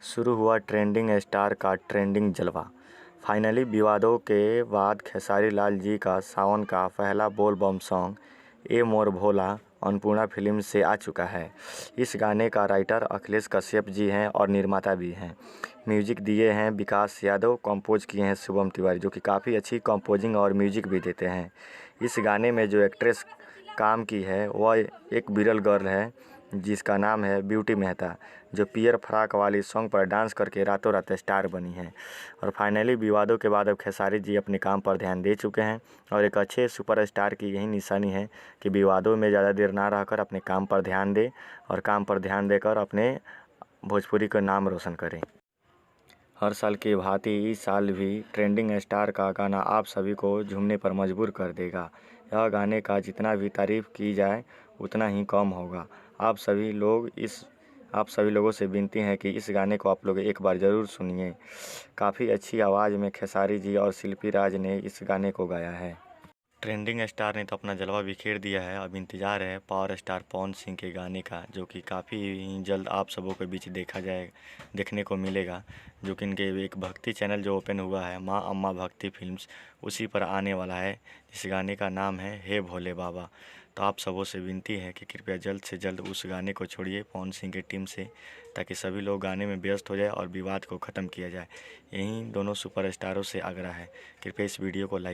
शुरू हुआ trending star का ट्रेंडिंग जलवा। फाइनली विवादों के बाद खेसारी लाल जी का सावन का पहला बोल बम सॉन्ग ए मोर भोला अन्नपूर्णा फिल्म से आ चुका है। इस गाने का राइटर अखिलेश कश्यप जी हैं और निर्माता भी हैं। म्यूजिक दिए हैं विकास यादव, कंपोज किए हैं शुभम तिवारी, जो कि काफ़ी अच्छी कंपोजिंग और म्यूजिक भी देते हैं। इस गाने में जो एक्ट्रेस काम की है वह एक विरल गर्ल है जिसका नाम है ब्यूटी मेहता, जो पियर फ्राक वाली सॉन्ग पर डांस करके रातों रात स्टार बनी है। और फाइनली विवादों के बाद अब खेसारी जी अपने काम पर ध्यान दे चुके हैं और एक अच्छे सुपरस्टार की यही निशानी है कि विवादों में ज़्यादा देर ना रहकर अपने काम पर ध्यान दे और काम पर ध्यान देकर अपने भोजपुरी का नाम रोशन करें। हर साल की भांति इस साल भी ट्रेंडिंग स्टार का गाना आप सभी को झूमने पर मजबूर कर देगा। यह गाने का जितना भी तारीफ़ की जाए उतना ही कम होगा। आप सभी लोगों से विनती है कि इस गाने को आप लोग एक बार ज़रूर सुनिए। काफ़ी अच्छी आवाज़ में खेसारी जी और शिल्पी राज ने इस गाने को गाया है। ट्रेंडिंग स्टार ने तो अपना जलवा बिखेर दिया है। अब इंतज़ार है पावर स्टार पवन सिंह के गाने का, जो कि काफ़ी जल्द आप सबों के बीच देखने को मिलेगा। जो कि इनके एक भक्ति चैनल जो ओपन हुआ है, माँ अम्मा भक्ति फिल्म्स, उसी पर आने वाला है। इस गाने का नाम है हे भोले बाबा। तो आप सबों से विनती है कि कृपया जल्द से जल्द उस गाने को छोड़िए पवन सिंह की टीम से, ताकि सभी लोग गाने में व्यस्त हो जाए और विवाद को ख़त्म किया जाए। यही दोनों सुपरस्टारों से आग्रह है। कृपया इस वीडियो को लाइक